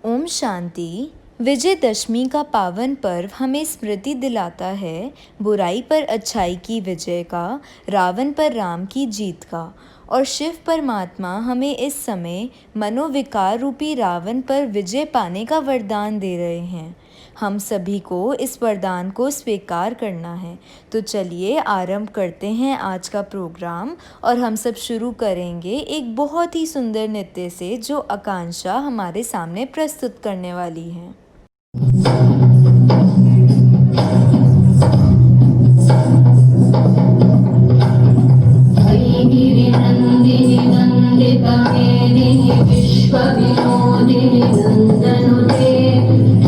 ओम शांति। विजयदशमी का पावन पर्व हमें स्मृति दिलाता है बुराई पर अच्छाई की विजय का, रावण पर राम की जीत का। और शिव परमात्मा हमें इस समय मनोविकार रूपी रावण पर विजय पाने का वरदान दे रहे हैं। हम सभी को इस वरदान को स्वीकार करना है। तो चलिए आरंभ करते हैं आज का प्रोग्राम। और हम सब शुरू करेंगे एक बहुत ही सुंदर नृत्य से जो आकांक्षा हमारे सामने प्रस्तुत करने वाली है। गिरिनन्दिनि नन्दितमेदिनि विश्वविनोदिनि नन्दनुते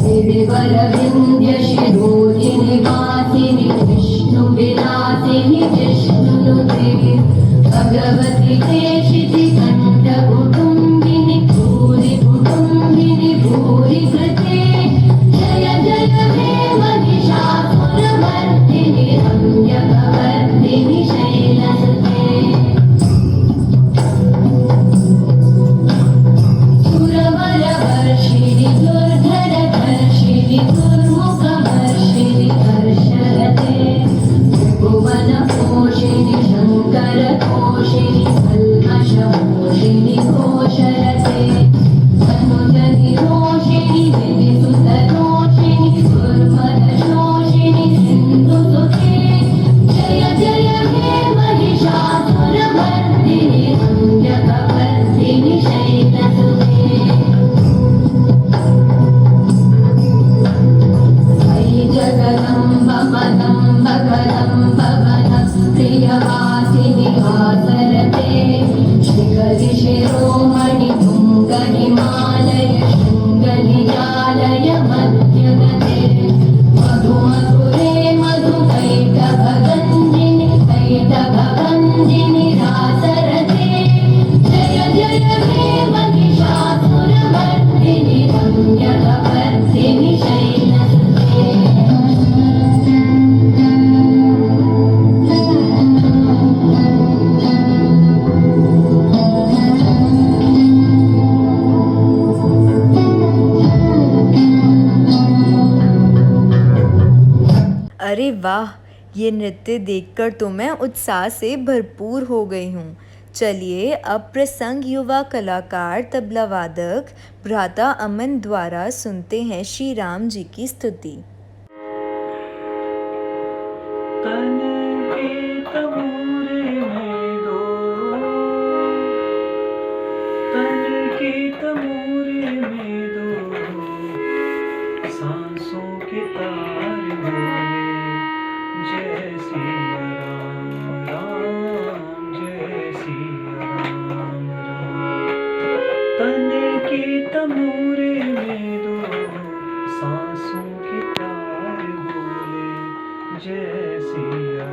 गिरिवरविन्द्यशिरोधिनि वासिनि विष्णुविलासिनि जिष्णुनुते भगवति केशितिकण्ठकुटुम्बिनि भूरि कुटुम्बिनि भूरि कृते जय जय हे महिषासुरमर्दिनि रम्यकवर्दिनि शैलसुते सुरवरवर्षिणि दुर्धरधर्षिणि दुर्मुखवर्षिणि हर्षरते त्रिभुवनपोषिणि शङ्करतोषिणि कल्मषमोषिणि घोषरते अनुजनिरोषिणि विधिसुतरोषिणि दुर्मदशोषिणि सिन्धुसुते जय जय हे महिषासुरमर्दिनि रम्यकवर्दिनि शैलसुते अयि जगदम्ब मदम्ब कदम्ब वनं प्रियवासिनि वासरते शिखरि शिरोमणि तुङ्गहिमालय शृङ्गनिजालय मध्यगते मधुमधुरे मधुकैटभगञ्जिनि कैटभगञ्जिनि रासरते जय जय हे महिषासुरमर्दिनि रम्यकवर्दिनि शैलसुते अरे वाह, ये नृत्य देखकर तो मैं उत्साह से भरपूर हो गई हूँ। चलिए अब प्रसंग युवा कलाकार तबला वादक भ्राता अमन द्वारा सुनते हैं श्री राम जी की स्तुति। तन के तमूरे में दो, तन के तमूरे में दो, सांसों के तार बोले जय सिया राम राम, जय सिया राम राम। तन के तमूरे में दो, सांसों के तार बोले जय सिया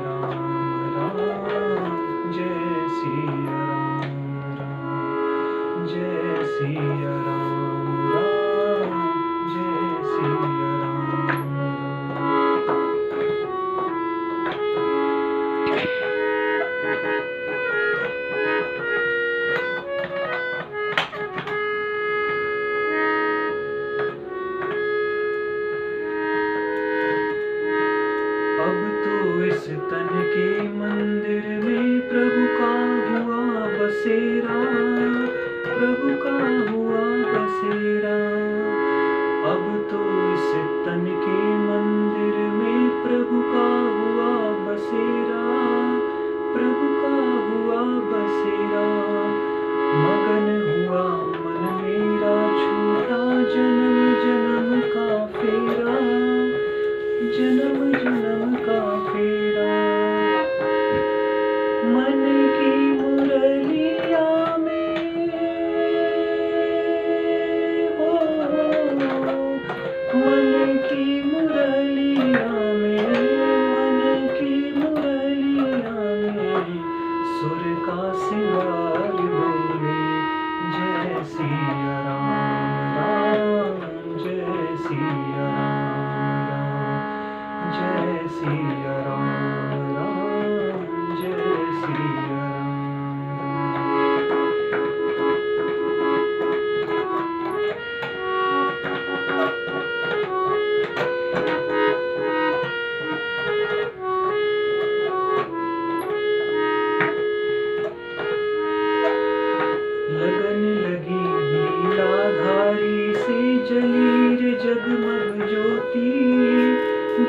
जली रे जगमग ज्योति,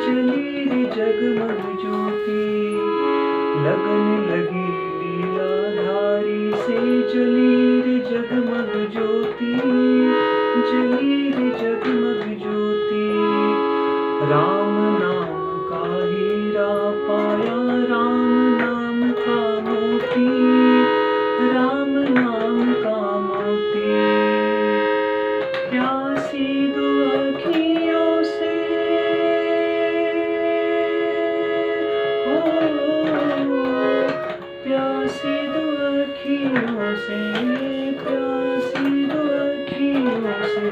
जली रे जगमग ज्योति, लगन लगी लीलाधारी से, जली रे जगमग ज्योति, जली रे जगमग ज्योति। राम नाम का हीरा पाया, राम नाम का मोती, राम नाम का मोती। प्यासी दो अखियों से, प्यासी दो अखियों से, प्यासी दो अखियों से,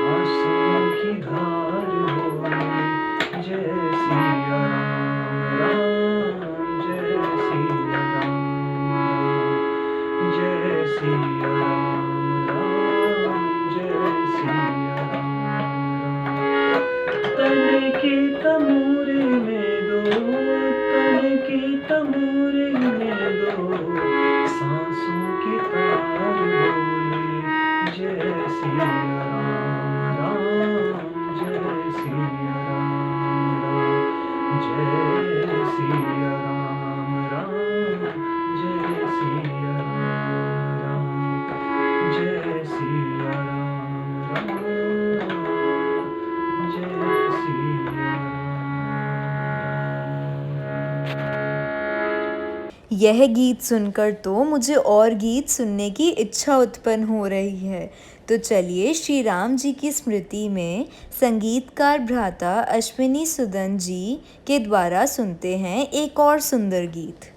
आंसुओं की धार बोले जय सिया राम, राम जय सिया राम, जय सिया राम, राम जय सिया राम। तन के तमूरे में दो, तन के तमूरे में दो, सांसों के तार बोले जय सिया राम, राम जय सिया राम, राम जय सिया राम, राम जय सिया राम, राम जय सिया राम, राम जय सिया यह गीत सुनकर तो मुझे और गीत सुनने की इच्छा उत्पन्न हो रही है। तो चलिए श्री राम जी की स्मृति में संगीतकार भ्राता अश्विनी सुदन जी के द्वारा सुनते हैं एक और सुंदर गीत।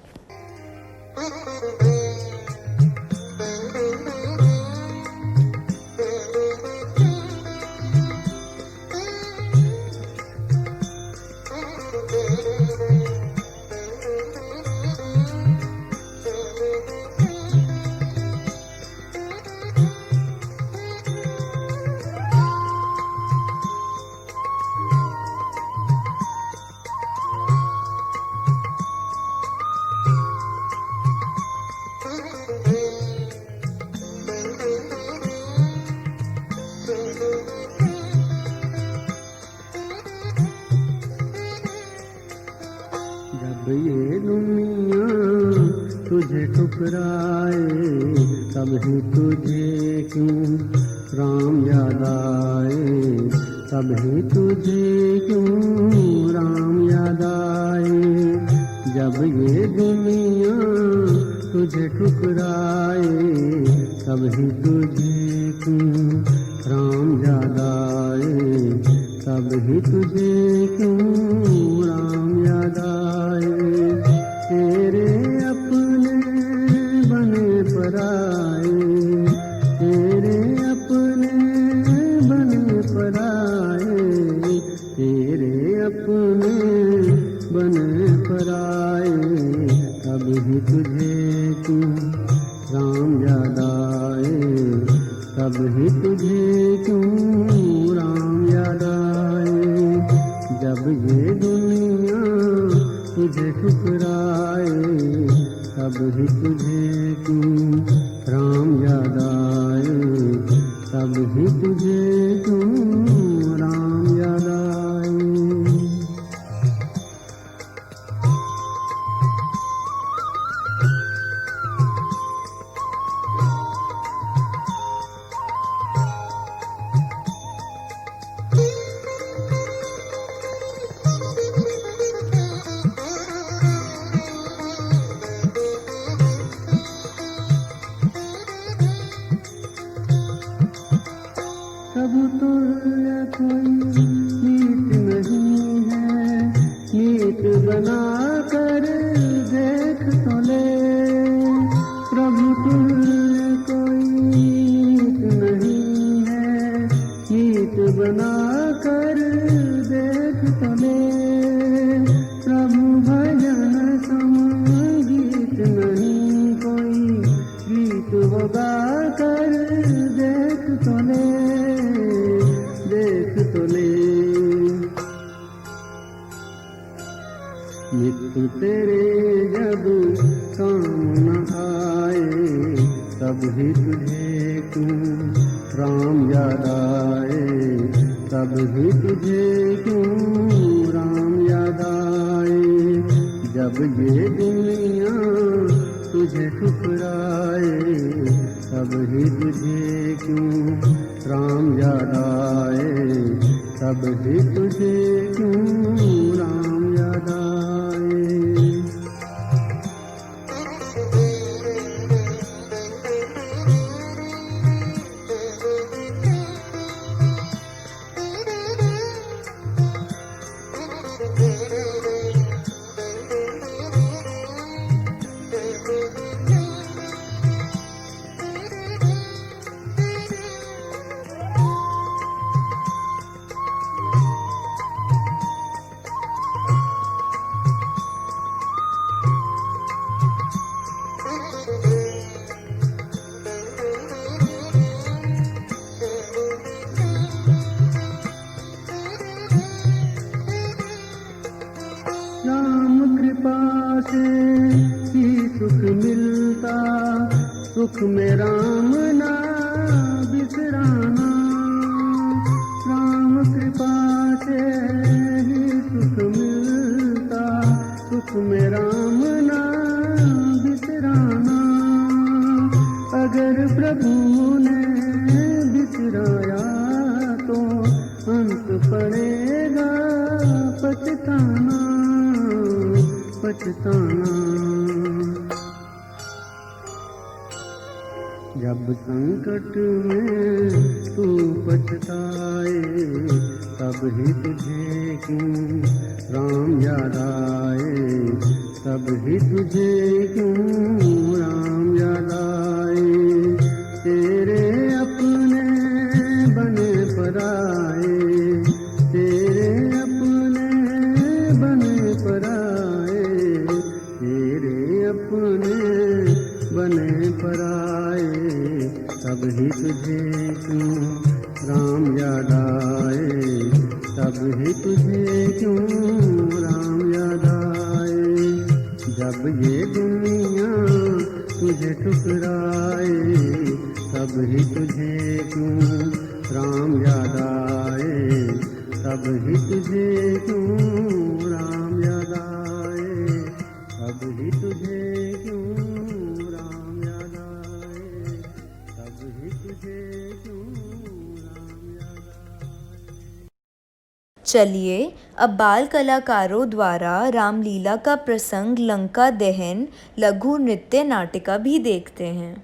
जब ये दुनिया तुझे ठुकराए, तब ही तुझे क्यों राम याद आए, तब ही तुझे क्यों राम याद आए। जब ये दुनिया तुझे ठुकराए, तब ही तुझे क्यों राम याद आए, तब ही तुझे क्यों राम याद आए। तेरे अपने बने पराए, तेरे अपने बने पराए, तेरे अपने बने पराए, तब ही तुझे क्यों राम याद आए, तब ही तुझे क्यों राम याद आए। जब ये दुनिया तुझे ठुकराए, तब ही तुझे क्यों राम याद आए, तब ही तुझे क्यों राम याद आए। प्रभु तुल्य कोई नीत नहीं है, नीत बना कर देख तो ले। प्रभु तुल्य कोई नीत नहीं है, नीत बना कर देख तो ले। प्रभु भजन सम गीत नहीं कोई, गीत वो गा कर देख तो ले, देख तो ले। मित्र तेरे जब काम न आए, तब ही तुझे क्यों राम याद आए, तब ही तुझे क्यों राम याद आए। जब ये दुनिया तुझे ठुकराए, तब ही तुझे क्यों राम याद आए। तब ही तुझे क्यों राम याद आए। राम कृपा से ही सुख मिलता, सुख में राम ना बिसराना। राम कृपा से ही सुख मिलता, सुख में राम ना बिसराना। अगर प्रभु ने बिसराया तो अंत पड़ेगा पछताना, पछताना। जब संकट में तू पछताए, तब ही तुझे क्यों राम याद आए। तब ही तुझे क्यों राम याद आए। तेरे अपने बने पराए, तेरे अपने बने पराए, तेरे अपने बने पराए। तब ही तुझे क्यों राम याद आए। तब ही तुझे क्यों राम याद आए। जब ये दुनिया तुझे ठुकराए, तब ही तुझे क्यों राम याद आए। तब ही तुझे क्यों राम याद आए। तब ही तुझे क्यों राम याद आए। तब ही तुझे क्यों राम याद आए। चलिए अब बाल कलाकारों द्वारा रामलीला का प्रसंग लंका दहन लघु नृत्य नाटिका भी देखते हैं।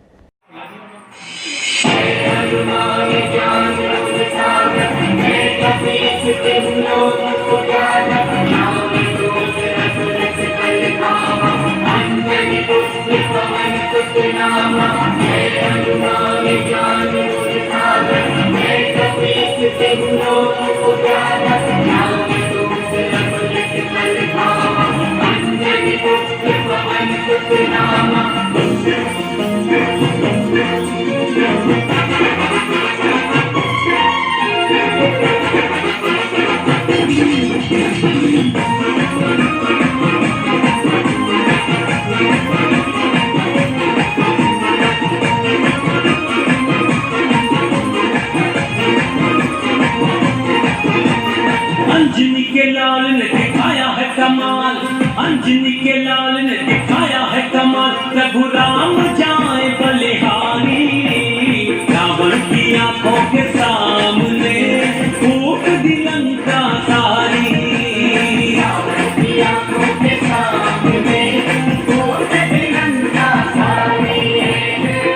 अंजनी के लाल ने दिखाया है कमाल, अंजनी के लाल ने दिखाया है कमाल। प्रभु राम जाए बलिहारी, रावण की आंखों के सामने फूट दी लंका सारी। रावण की आंखों के सामने फूट दी लंका सारी।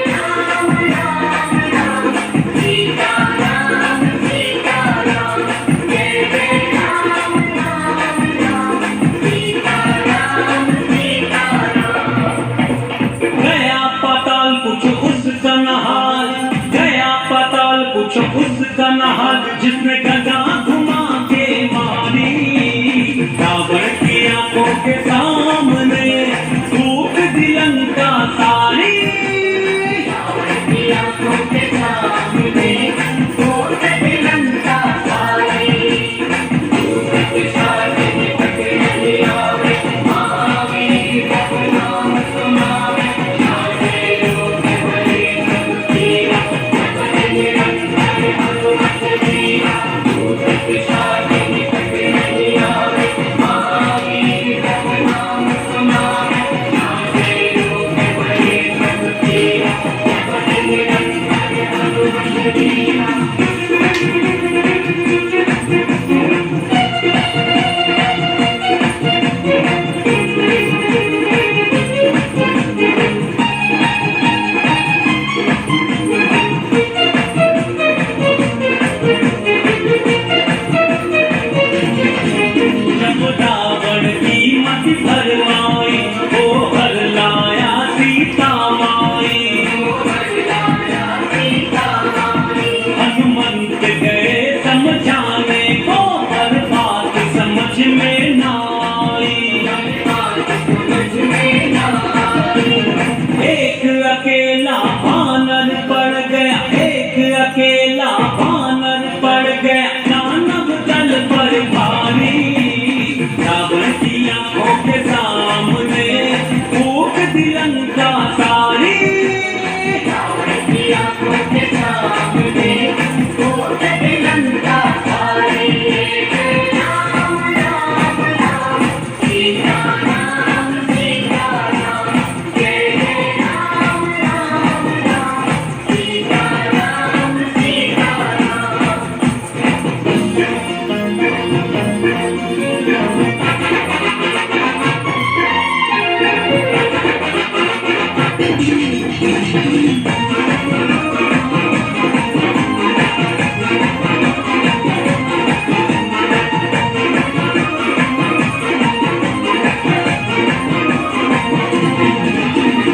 राम राम राम सीता राम सीता राम, उसका नहाल जिसने गदा घुमा के मारी। रावण की आंखों के सामने फूट दी लंका सारी। रावण की आंखों के सामने फूट दी लंका सारी।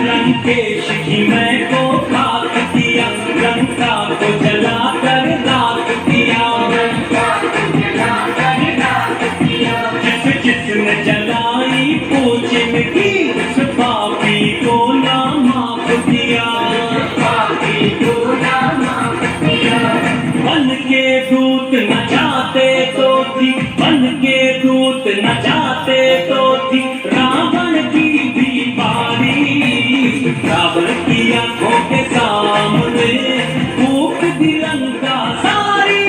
लंकेश की मैं को खाक किया, लंका को जला कर राख किया। जिस जिसने जलाई पूछ इनकी, उस पापी को ना माफ किया। बन के दूत न जाते तो थी, बन के दूत न जाते तो थी रावण की भी बारी। रावण की आंखों के सामने फूंक दी लंका सारी।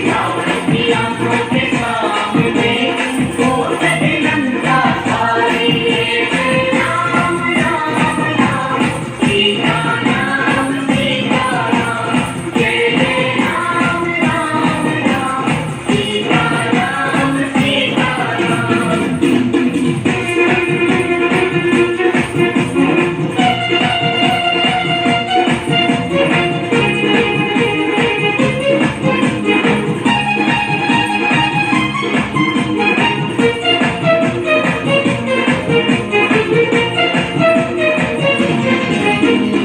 रावण की आंखों के सामने फूंक दी लंका सारी। राम राम राम सीता राम सीता राम, जय जय राम राम राम सीता राम सीता राम।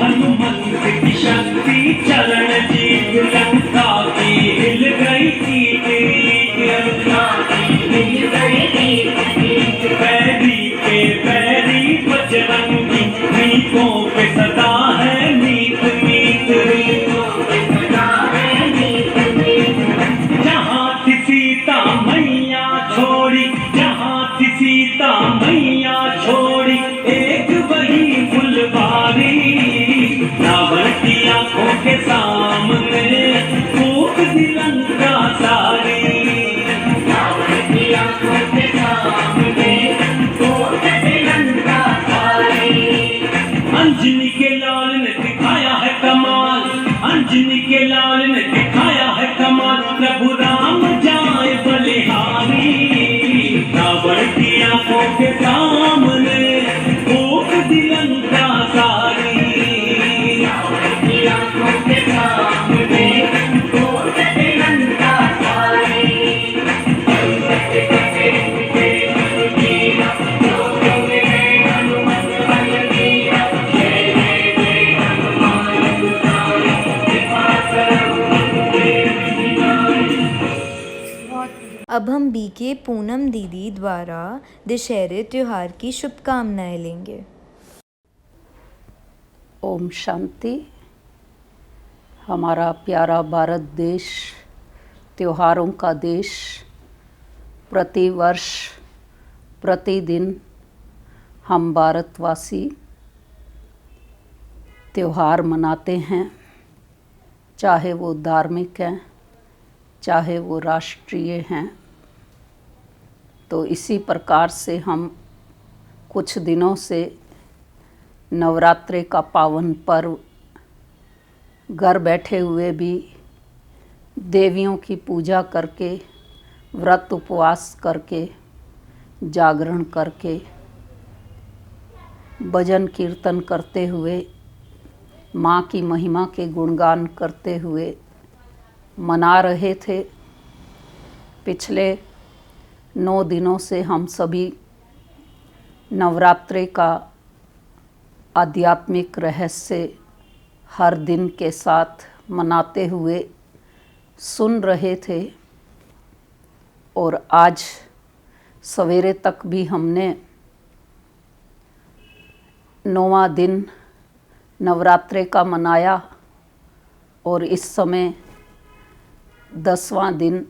हनुमंत की शक्ति चरण जीत, लंका की हिल गई ईट ईट। लंका की हिल गई ईट ईट। बैरी के बैरी बजरंगी, मीतों पे सदा है मीत मीत। मीतों पे सदा है मीत मीत। जहाँ थी सीता मैया छोड़ी, जहाँ थी सीता मैया छोड़ी, एक वही फुलवारी। रावण की आंखों के सामने फूंक दी लंका सारी। रावण की आंखों के सामने फूंक दी लंका सारी। अंजनी के लाल ने दिखाया है कमाल, अंजनी के लाल ने दिखाया है कमाल। प्रभु राम जाए बलिहारी। रावण की आंखों के सामने फूंक दी लंका सारी। रावण की आंखों के सामने फूंक दी लंका सारी। अब हम बीके पूनम दीदी द्वारा दशहरे त्योहार की शुभकामनाएं लेंगे। ओम शांति। हमारा प्यारा भारत देश त्योहारों का देश, प्रतिवर्ष प्रतिदिन हम भारतवासी त्योहार मनाते हैं, चाहे वो धार्मिक हैं, चाहे वो राष्ट्रीय हैं। तो इसी प्रकार से हम कुछ दिनों से नवरात्रि का पावन पर्व घर बैठे हुए भी देवियों की पूजा करके, व्रत उपवास करके, जागरण करके, भजन कीर्तन करते हुए, माँ की महिमा के गुणगान करते हुए मना रहे थे। पिछले 9 दिनों से हम सभी नवरात्रि का आध्यात्मिक रहस्य हर दिन के साथ मनाते हुए सुन रहे थे, और आज सवेरे तक भी हमने 9वां दिन नवरात्रि का मनाया, और इस समय 10वां दिन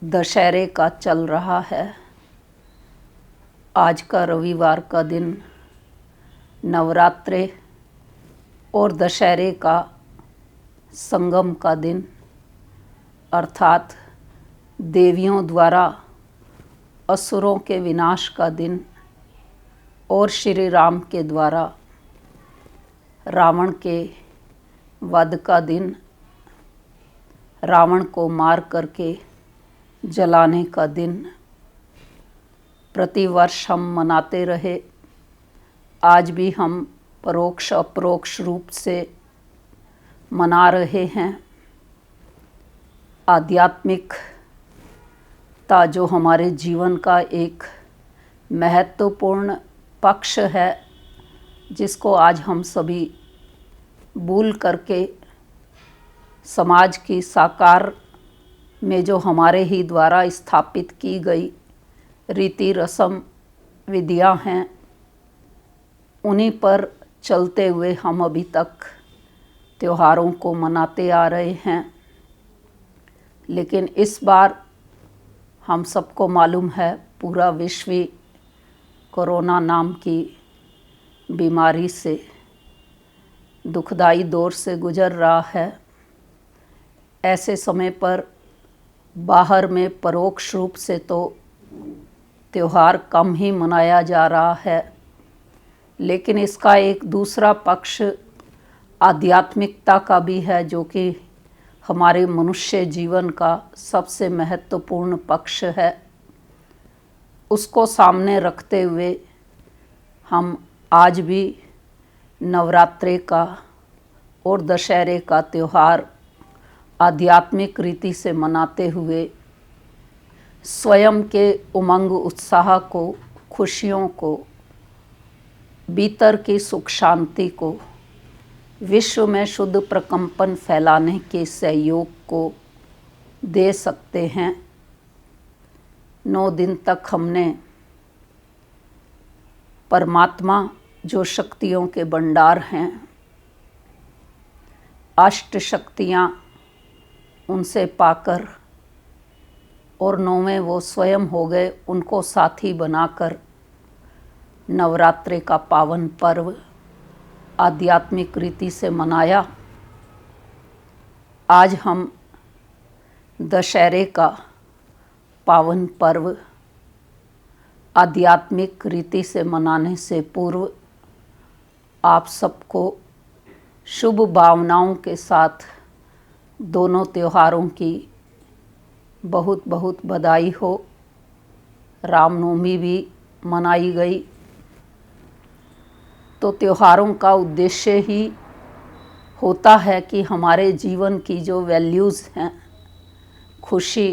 दशहरे का चल रहा है। आज का रविवार का दिन नवरात्रि और दशहरे का संगम का दिन, अर्थात देवियों द्वारा असुरों के विनाश का दिन और श्री राम के द्वारा रावण के वध का दिन रावण को मार करके जलाने का दिन प्रतिवर्ष हम मनाते रहे। आज भी हम परोक्ष अपरोक्ष रूप से मना रहे हैं। आध्यात्मिकता जो हमारे जीवन का एक महत्वपूर्ण पक्ष है, जिसको आज हम सभी भूल करके समाज की साकार में जो हमारे ही द्वारा स्थापित की गई रीति रस्म विधियां हैं, उन्हीं पर चलते हुए हम अभी तक त्योहारों को मनाते आ रहे हैं। लेकिन इस बार हम सबको मालूम है पूरा विश्व ही कोरोना नाम की बीमारी से दुखदाई दौर से गुजर रहा है। ऐसे समय पर बाहर में परोक्ष रूप से तो त्योहार कम ही मनाया जा रहा है, लेकिन इसका एक दूसरा पक्ष आध्यात्मिकता का भी है, जो कि हमारे मनुष्य जीवन का सबसे महत्वपूर्ण पक्ष है। उसको सामने रखते हुए हम आज भी नवरात्रे का और दशहरे का त्यौहार आध्यात्मिक रीति से मनाते हुए स्वयं के उमंग उत्साह को, खुशियों को, भीतर की सुख शांति को, विश्व में शुद्ध प्रकंपन फैलाने के सहयोग को दे सकते हैं। 9 दिन तक हमने परमात्मा जो शक्तियों के भंडार हैं, अष्ट शक्तियाँ उनसे पाकर और 9वें वो स्वयं हो गए, उनको साथी बनाकर नवरात्रे का पावन पर्व आध्यात्मिक रीति से मनाया। आज हम दशहरे का पावन पर्व आध्यात्मिक रीति से मनाने से पूर्व आप सबको शुभ भावनाओं के साथ दोनों त्योहारों की बहुत बहुत बधाई हो। रामनवमी भी मनाई गई। तो त्योहारों का उद्देश्य ही होता है कि हमारे जीवन की जो वैल्यूज़ हैं, खुशी,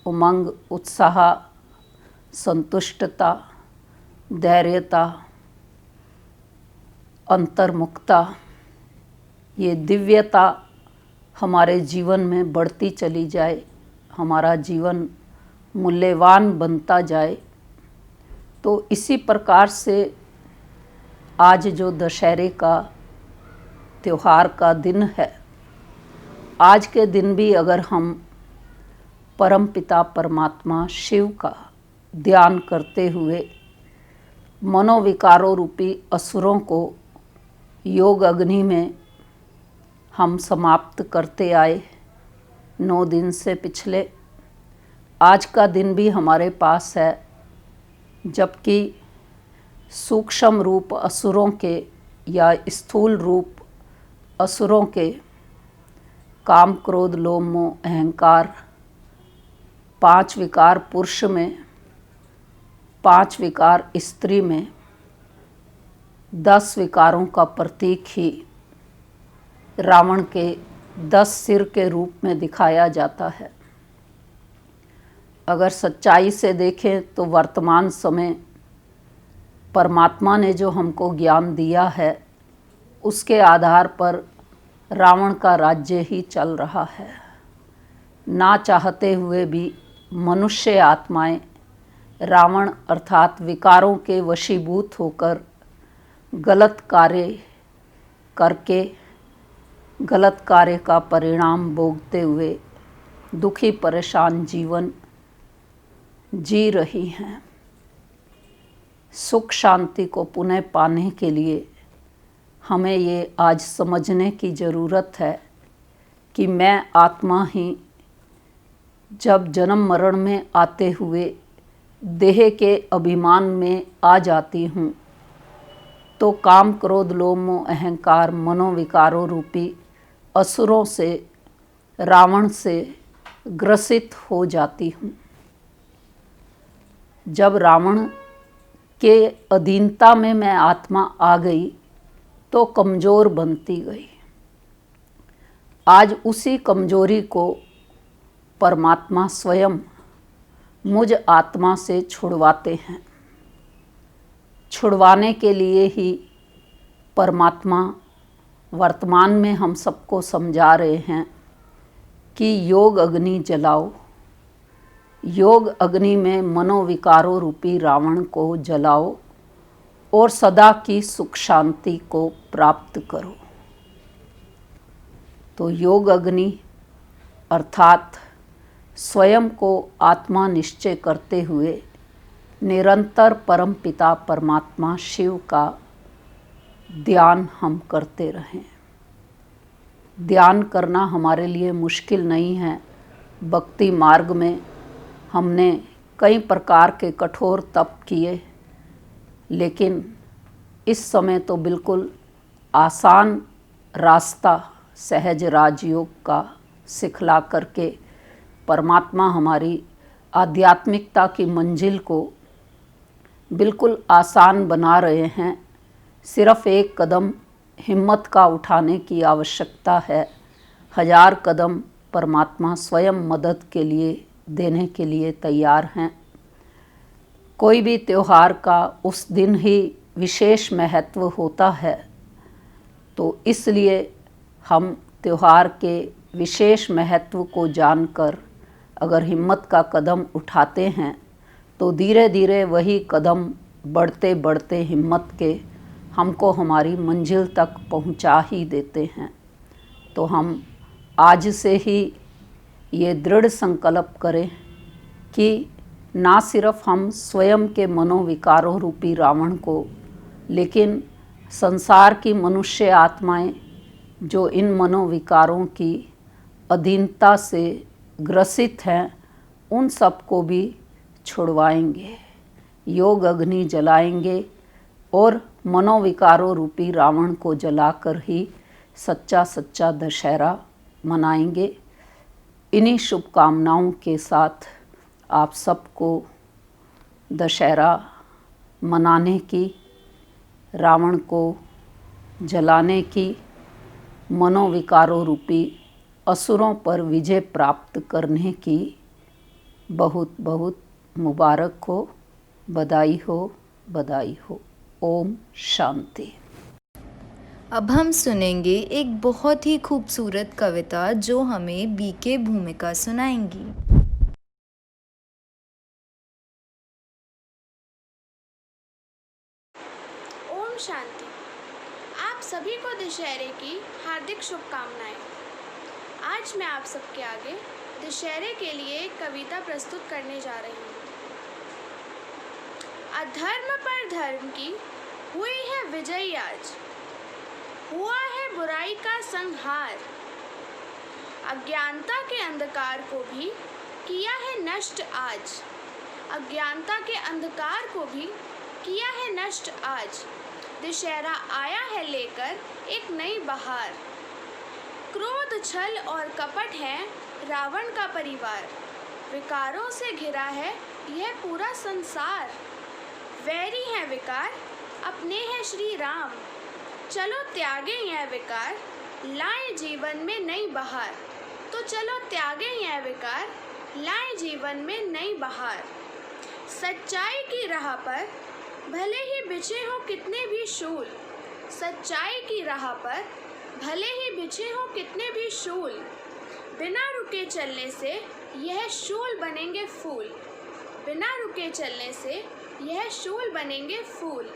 उमंग, उत्साह, संतुष्टता, धैर्यता, अंतर्मुखता, ये दिव्यता हमारे जीवन में बढ़ती चली जाए, हमारा जीवन मूल्यवान बनता जाए। तो इसी प्रकार से आज जो दशहरे का त्यौहार का दिन है, आज के दिन भी अगर हम परमपिता परमात्मा शिव का ध्यान करते हुए मनोविकारों रूपी असुरों को योग अग्नि में हम समाप्त करते आए 9 दिन से पिछले, आज का दिन भी हमारे पास है, जबकि सूक्ष्म रूप असुरों के या स्थूल रूप असुरों के काम, क्रोध, लोभ, मोह, अहंकार 5 विकार पुरुष में, 5 विकार स्त्री में, 10 विकारों का प्रतीक ही रावण के 10 सिर के रूप में दिखाया जाता है। अगर सच्चाई से देखें तो वर्तमान समय परमात्मा ने जो हमको ज्ञान दिया है, उसके आधार पर रावण का राज्य ही चल रहा है। ना चाहते हुए भी मनुष्य आत्माएं रावण अर्थात विकारों के वशीभूत होकर गलत कार्य करके गलत कार्य का परिणाम भोगते हुए दुखी परेशान जीवन जी रही हैं। सुख शांति को पुनः पाने के लिए हमें ये आज समझने की ज़रूरत है कि मैं आत्मा ही जब जन्म मरण में आते हुए देह के अभिमान में आ जाती हूँ, तो काम, क्रोध, लोभ, मोह, अहंकार, मनोविकारों रूपी असुरों से रावण से ग्रसित हो जाती हूँ। जब रावण के अधीनता में मैं आत्मा आ गई तो कमज़ोर बनती गई। आज उसी कमजोरी को परमात्मा स्वयं मुझ आत्मा से छुड़वाते हैं। छुड़वाने के लिए ही परमात्मा वर्तमान में हम सबको समझा रहे हैं कि योग अग्नि जलाओ। योग अग्नि में मनोविकारों रूपी रावण को जलाओ और सदा की सुख शांति को प्राप्त करो। तो योग अग्नि अर्थात स्वयं को आत्मा निश्चय करते हुए निरंतर परमपिता परमात्मा शिव का ध्यान हम करते रहें। ध्यान करना हमारे लिए मुश्किल नहीं है। भक्ति मार्ग में हमने कई प्रकार के कठोर तप किए, लेकिन इस समय तो बिल्कुल आसान रास्ता सहज राजयोग का सिखला करके परमात्मा हमारी आध्यात्मिकता की मंजिल को बिल्कुल आसान बना रहे हैं। सिर्फ एक कदम हिम्मत का उठाने की आवश्यकता है। 1000 कदम परमात्मा स्वयं मदद के लिए देने के लिए तैयार हैं। कोई भी त्यौहार का उस दिन ही विशेष महत्व होता है, तो इसलिए हम त्यौहार के विशेष महत्व को जानकर अगर हिम्मत का कदम उठाते हैं तो धीरे धीरे वही कदम बढ़ते बढ़ते हिम्मत के हमको हमारी मंजिल तक पहुंचा ही देते हैं। तो हम आज से ही ये दृढ़ संकल्प करें कि ना सिर्फ हम स्वयं के मनोविकारों रूपी रावण को, लेकिन संसार की मनुष्य आत्माएं जो इन मनोविकारों की अधीनता से ग्रसित हैं, उन सबको भी छुड़वाएंगे। योग अग्नि जलाएंगे और मनोविकारों रूपी रावण को जलाकर ही सच्चा सच्चा दशहरा मनाएंगे। इन्हीं शुभकामनाओं के साथ आप सबको दशहरा मनाने की, रावण को जलाने की, मनोविकारों रूपी असुरों पर विजय प्राप्त करने की बहुत बहुत मुबारक हो, बधाई हो, बधाई हो। ओम शांति। अब हम सुनेंगे एक बहुत ही खूबसूरत कविता जो हमें बीके भूमिका सुनाएंगी। ओम शांति। आप सभी को दशहरे की हार्दिक शुभकामनाएं। आज मैं आप सबके आगे दशहरे के लिए एक कविता प्रस्तुत करने जा रही हूँ। अधर्म पर धर्म की हुई है विजय आज, हुआ है बुराई का संहार। अज्ञानता के अंधकार को भी किया है नष्ट आज, अज्ञानता के अंधकार को भी किया है नष्ट आज। दशहरा आया है लेकर एक नई बहार। क्रोध छल और कपट है रावण का परिवार। विकारों से घिरा है यह पूरा संसार। वैरी है विकार अपने हैं श्री राम। चलो त्यागे यह विकार, लाएं जीवन में नई बहार। तो चलो त्यागे यह विकार, लाएं जीवन में नई बहार। सच्चाई की राह पर भले ही बिछे हो कितने भी शूल, सच्चाई की राह पर भले ही बिछे हो कितने भी शूल। बिना रुके चलने से यह शूल बनेंगे फूल, बिना रुके चलने से यह शूल बनेंगे फूल।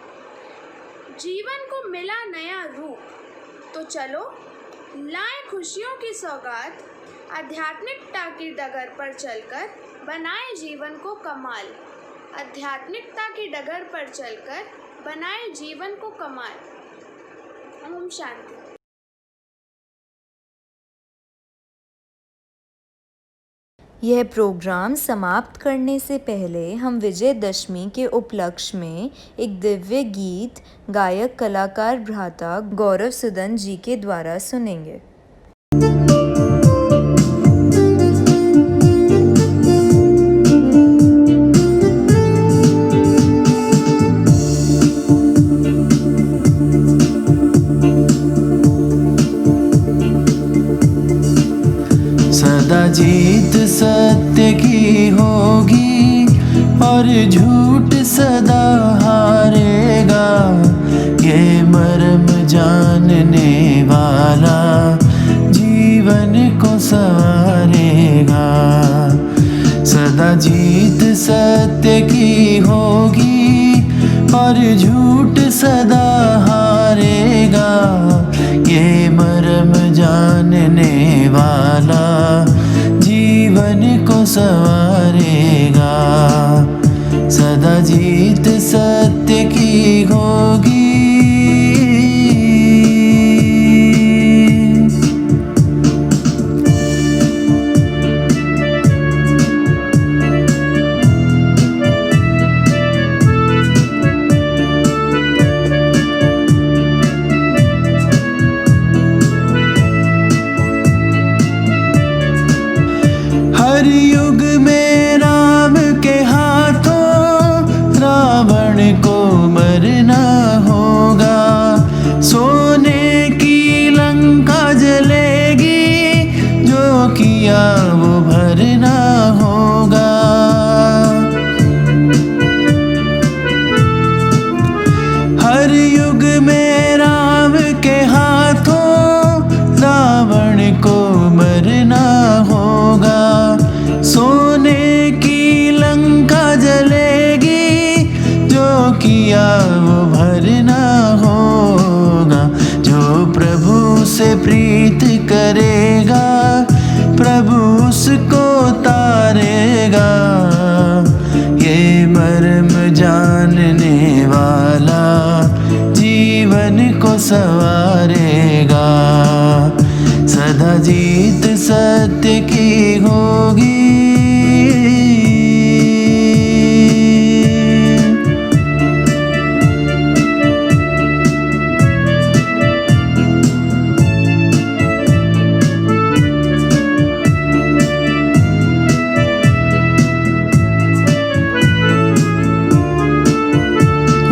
जीवन को मिला नया रूप, तो चलो लाएं खुशियों की सौगात। आध्यात्मिकता की डगर पर चलकर बनाए जीवन को कमाल। आध्यात्मिकता की डगर पर चलकर बनाए जीवन को कमाल। ओम शांति। यह प्रोग्राम समाप्त करने से पहले हम विजयदशमी के उपलक्ष्य में एक दिव्य गीत गायक कलाकार भ्राता गौरव सुदन जी के द्वारा सुनेंगे। सत्य की होगी और झूठ सदा हारेगा। ये मर्म जानने वाला जीवन को संवारेगा। सदा जीत सत्य की होगी और झूठ सदा हारेगा। ये मर्म जानने वाला जीवन को संवारेगा। सदा जीत सत्य की होगी। हर युग में राम के हाथों रावण को मरना होगा। सोने की लंका जलेगी, जो किया वो भरना होगा। हर युग में राम के हाथों रावण को मरना होगा। सोने की लंका जलेगी, जो किया वो भरना होगा। जो प्रभु से प्रीत करेगा, प्रभु उसको तारेगा। ये मर्म जानने वाला जीवन को संवारेगा। सदा जीत सत्य की होगी।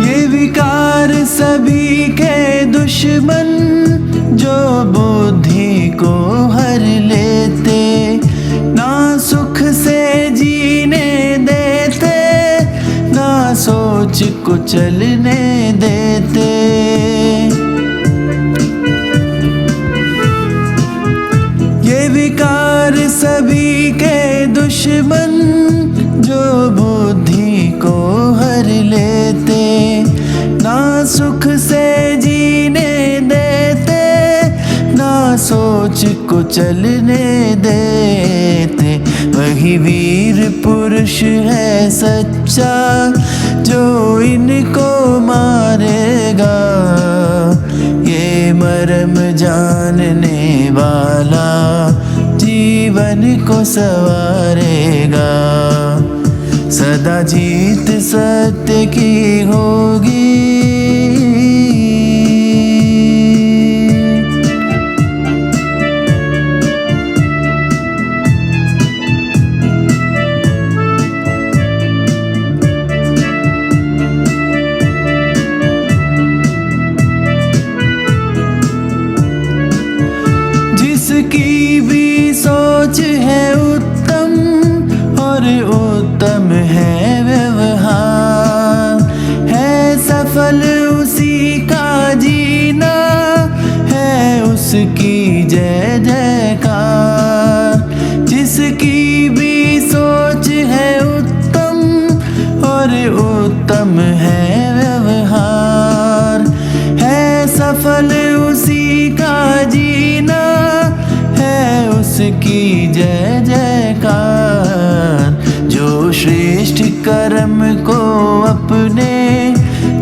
ये विकार सभी के दुश्मन, जो बुद्धि को हर लेते, ना सुख से जीने देते, ना सोच को चलने देते। ये विकार सभी के दुश्मन, जो बुद्धि को हर लेते, ना सुख से जीने देते, ना सोच को चलने देते। वही वीर पुरुष है सच्चा, जो इनको मारेगा। ये मर्म जानने वाला जीवन को संवारेगा। सदा जीत सत्य की होगी। जिसकी भी सोच है उत्तम और उत्तम है व्यवहार, है सफल उसी का जीना, है उसकी जय जयकार। जिसकी भी सोच है उत्तम और उत्तम है व्यवहार, है सफल उसी का जीना, है उसकी जय जयकार। जो श्रेष्ठ कर्म को अपने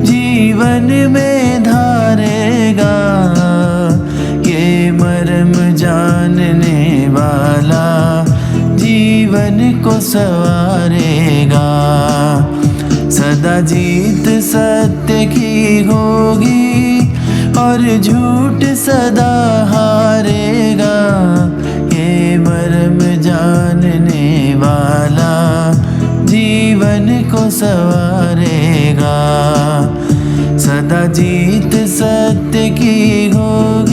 जीवन में धारेगा, ये मर्म जानने वाला जीवन को संवारेगा। सदा जीत सत्य की होगी और झूठ सदा हारेगा। ये मर्म जानने वाला जीवन को संवारेगा। सदा जीत सत्य की होगी।